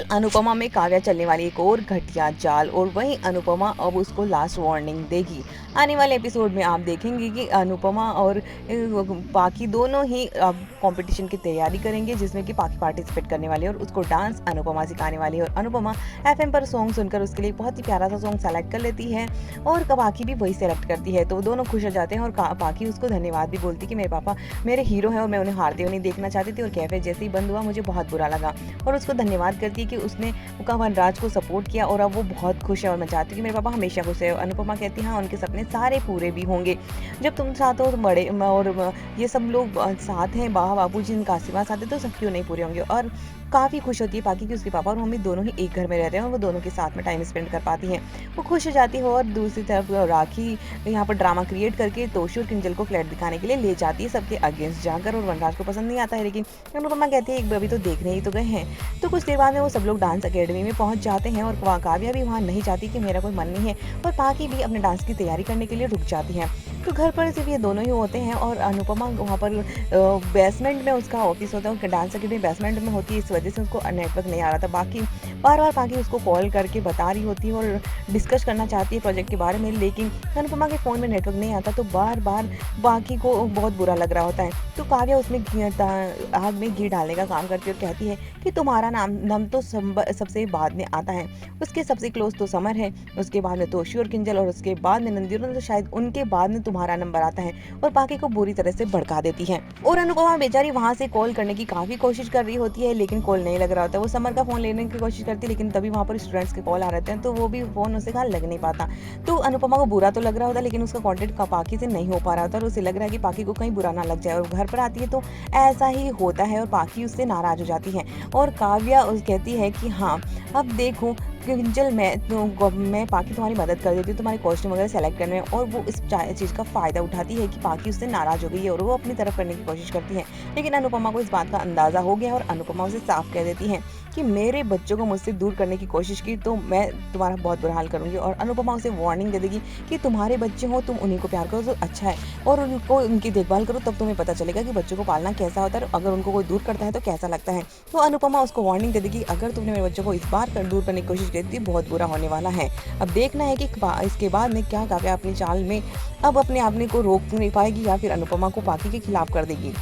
दरअसल अनुपमा में काव्या चलने वाली एक और घटिया चाल और वहीं अनुपमा अब उसको लास्ट वार्निंग देगी। आने वाले एपिसोड में आप देखेंगे कि अनुपमा और पाकी दोनों ही अब कंपटीशन की तैयारी करेंगे, जिसमें कि पाकी पार्टिसिपेट करने वाली है और उसको डांस अनुपमा सिखाने वाली है और अनुपमा एफएम पर सॉन्ग सुनकर उसके लिए बहुत ही प्यारा सा सॉन्ग सेलेक्ट कर लेती है और पाकी भी वही सेलेक्ट करती है। तो वो दोनों खुश हो जाते हैं और पाकी उसको धन्यवाद भी बोलती कि मेरे पापा मेरे हीरो हैं और मैं उन्हें हारते हुए नहीं देखना चाहती थी और कैफे जैसे ही बंद हुआ मुझे बहुत बुरा लगा, और उसको धन्यवाद करती है कि उसने वनराज को सपोर्ट किया और अब वो बहुत खुश है और मैं चाहती हूँ कि मेरे पापा हमेशा खुश है। अनुपमा कहती है हाँ, उनके सपने सारे पूरे भी होंगे जब तुम साथ हो, बड़े और ये सब लोग साथ हैं, बाबू जी इनका आशीर्वाद साथ है तो सब क्यों नहीं पूरे होंगे। और काफ़ी खुश होती है पाकी कि उसके पापा और मम्मी दोनों ही एक घर में रहते हैं और वो दोनों के साथ में टाइम स्पेंड कर पाती हैं। वो खुश हो जाती है और दूसरी तरफ राखी यहाँ पर ड्रामा क्रिएट करके तोशी और किंजल को फ्लैट दिखाने के लिए ले जाती है सबके अगेंस्ट जाकर, और वनराज को पसंद नहीं आता है। लेकिन अनुपमा कहती है एक अभी तो देखने ही तो गए हैं। तो कुछ देर बाद में वो सब लोग डांस अकेडमी में पहुंच जाते हैं और काव्या भी वहाँ नहीं जाती कि मेरा कोई मन नहीं है, और पाकी भी अपने डांस की तैयारी करने के लिए रुक जाती है। तो घर पर सिर्फ ये दोनों ही होते हैं और अनुपमा वहाँ पर बेसमेंट में उसका ऑफिस होता है, डांस अकेडमी बेसमेंट में होती है, इस वजह से उसको नेटवर्क नहीं आ रहा था। बाकी बार बार पाकी उसको कॉल करके बता रही होती है और डिस्कस करना चाहती है प्रोजेक्ट के बारे में, लेकिन अनुपमा के फ़ोन में नेटवर्क नहीं आता तो बार बार बाकी को बहुत बुरा लग रहा होता है। तो काव्या उसमें आग में घी डालने का काम करती है और कहती है कि तुम्हारा नाम तो सबसे बाद में आता है, उसके सबसे क्लोज तो समर है, उसके बाद में तोशी और किंजल, और उसके बाद में नंदी, तो शायद उनके बाद में तुम्हारा नंबर आता है, और पाकी को बुरी तरह से भड़का देती है। और अनुपमा बेचारी वहां से कॉल करने की काफी कोशिश कर रही होती है लेकिन कॉल नहीं लग रहा होता है। वो समर का फोन लेने की कोशिश करती है लेकिन तभी वहां पर स्टूडेंट्स के कॉल आ रहे हैं तो वो भी फोन उसे कहा लग नहीं पाता। तो अनुपमा को बुरा तो लग रहा होता है लेकिन उसका कॉन्टेक्ट पाकी से नहीं हो पा रहा होता और उसे लग रहा है कि पाकी को कहीं बुरा ना लग जाए, और घर पर आती है तो ऐसा ही होता है और पाकी उससे नाराज हो जाती है। और काव्या कहती है कि हाँ अब देखो किंजल मैं पाकी तुम्हारी मदद कर देती हूँ तुम्हारे कॉस्ट्यूम वगैरह सेलेक्ट करने में, और वो इस चीज़ का फ़ायदा उठाती है कि पाकी उससे नाराज़ हो गई है और वो अपनी तरफ करने की कोशिश करती है। लेकिन अनुपमा को इस बात का अंदाज़ा हो गया और अनुपमा उसे साफ कह देती है कि मेरे बच्चों को मुझसे दूर करने की कोशिश की तो मैं तुम्हारा बहुत बुरा हाल करूँगी, और अनुपमा उसे वार्निंग दे देगी कि तुम्हारे बच्चे हो तुम उन्हीं को प्यार करो तो अच्छा है और उनको उनकी देखभाल करो, तब तुम्हें पता चलेगा कि बच्चों को पालना कैसा होता है, अगर उनको कोई दूर करता है तो कैसा लगता है। तो अनुपमा उसको वार्निंग दे देगी अगर तुमने मेरे बच्चों को इस बार दूर करने की कोशिश की थी बहुत बुरा होने वाला है। अब देखना है कि इसके बाद में क्या काव्या अपनी चाल में अब अपने आप को रोक नहीं पाएगी या फिर अनुपमा को पाकी के खिलाफ कर देगी।